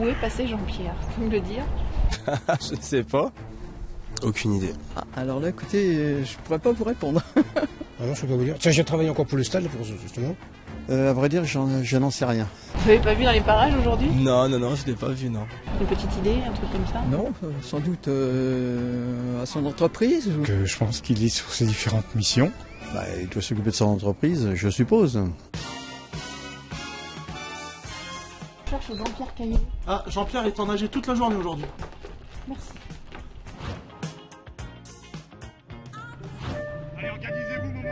Où est passé Jean-Pierre? Tu peux me le dire? Je ne sais pas. Aucune idée. Ah, alors là, écoutez, je pourrais pas vous répondre. Ah non, je peux pas vous dire. Tiens, j'ai travaillé encore pour le stade, justement. À vrai dire, je n'en sais rien. Vous l'avez pas vu dans les parages aujourd'hui? Non, je l'ai pas vu, non. Une petite idée, un truc comme ça? Non, sans doute à son entreprise. Je pense qu'il est sur ses différentes missions. Bah, il doit s'occuper de son entreprise, je suppose. Je cherche Jean-Pierre Caillot. Ah, Jean-Pierre est en AG toute la journée aujourd'hui. Merci. Allez, organisez-vous, Momo.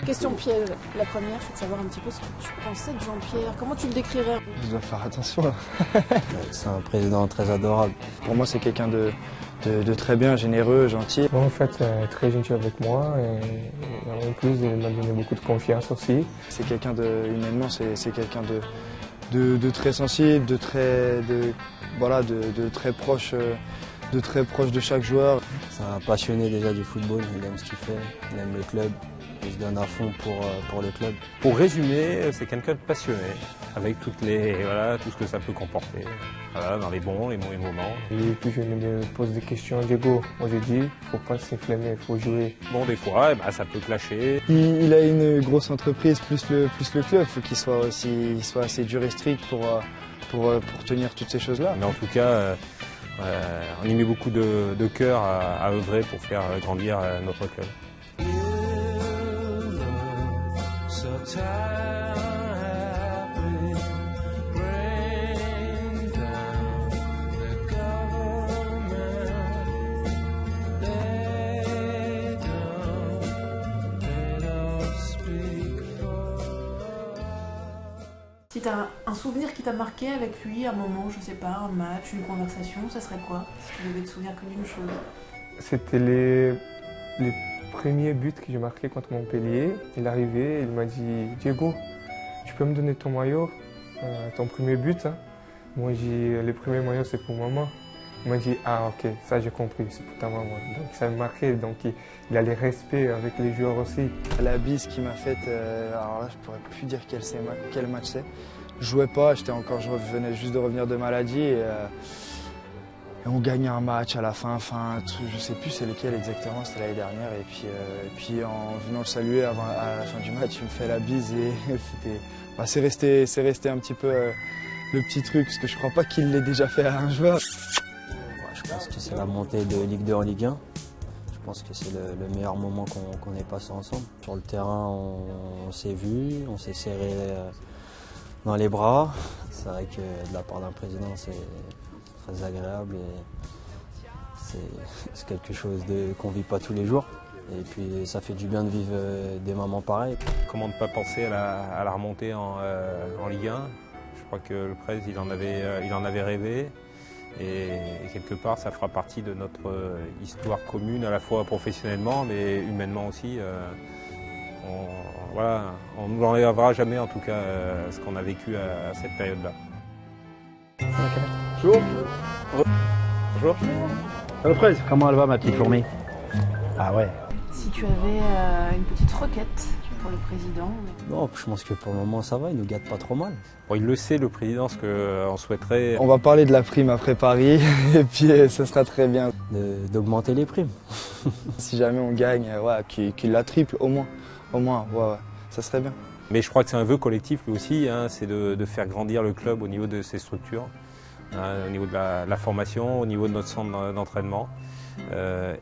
Question piège. La première, c'est de savoir un petit peu ce que tu pensais de Jean-Pierre. Comment tu le décrirais? Je dois faire attention là. C'est un président très adorable. Pour moi, c'est quelqu'un de très bien, généreux, gentil. En fait, très gentil avec moi et en plus, il m'a donné beaucoup de confiance aussi. C'est quelqu'un humainement, c'est quelqu'un de très sensible, de très proche de chaque joueur. C'est un passionné déjà du football, il aime ce qu'il fait, il aime le club, il se donne à fond pour le club. Pour résumer, c'est quelqu'un de passionné, avec tout ce que ça peut comporter, dans les bons, les mauvais moments. Et puis je me pose des questions, Diego, moi je dis, faut pas s'enflammer, il faut jouer. Bon, des fois, ça peut clasher. Il a une grosse entreprise plus le club, il faut qu'il soit assez dur et strict pour tenir toutes ces choses-là. Mais en tout cas, on y met beaucoup de cœur à œuvrer pour faire grandir notre club. Si t'as un souvenir qui t'a marqué avec lui, un moment, je sais pas, un match, une conversation, ça serait quoi? Si tu devais te souvenir que d'une chose. C'était les premiers buts que j'ai marqués contre Montpellier. Il est arrivé, il m'a dit, Diego, tu peux me donner ton maillot, ton premier but, hein? Moi j'ai dit, le premier maillot c'est pour maman. Il m'a dit, ah ok, ça j'ai compris, c'est pour ta maman. Donc ça m'a marqué, donc il a les respects avec les joueurs aussi. La bise qu'il m'a faite, alors là je pourrais plus dire quel match c'est. Je jouais pas, je venais juste de revenir de maladie et on gagnait un match à la fin, je sais plus c'est lequel exactement, c'était l'année dernière. Et puis en venant le saluer à la fin du match, il me fait la bise et c'est resté un petit peu le petit truc, parce que je crois pas qu'il l'ait déjà fait à un joueur. Je pense que c'est la montée de Ligue 2 en Ligue 1. Je pense que c'est le meilleur moment qu'on ait passé ensemble. Sur le terrain, on s'est vu, on s'est serré dans les bras. C'est vrai que de la part d'un président, c'est très agréable et c'est quelque chose qu'on ne vit pas tous les jours. Et puis ça fait du bien de vivre des moments pareils. Comment ne pas penser à la remontée en Ligue 1? Je crois que le Prez, il en avait rêvé. Et quelque part, ça fera partie de notre histoire commune, à la fois professionnellement, mais humainement aussi. On ne nous enlèvera jamais, en tout cas, ce qu'on a vécu à cette période-là. Bonjour. Bonjour. Le Prez, comment elle va, ma petite fourmi? Ah ouais. Si tu avais une petite requête pour le président? Non, je pense que pour le moment ça va, il nous gâte pas trop mal. Bon, il le sait, le président, ce qu'on souhaiterait. On va parler de la prime après Paris et puis ça sera très bien. D'augmenter les primes. Si jamais on gagne, qu'il la triple au moins, ça serait bien. Mais je crois que c'est un vœu collectif lui aussi, hein, c'est de faire grandir le club au niveau de ses structures, hein, au niveau de la formation, au niveau de notre centre d'entraînement.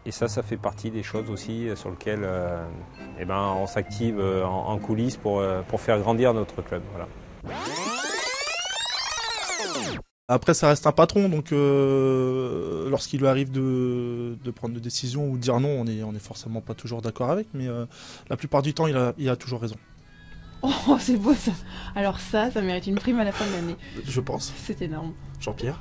Et ça fait partie des choses aussi sur lesquelles on s'active en coulisses pour faire grandir notre club. Voilà. Après, ça reste un patron, donc lorsqu'il lui arrive de prendre des décisions ou de dire non, on est forcément pas toujours d'accord avec, mais la plupart du temps, il a toujours raison. Oh, c'est beau ça. Alors ça mérite une prime à la fin de l'année. Je pense. C'est énorme. Jean-Pierre.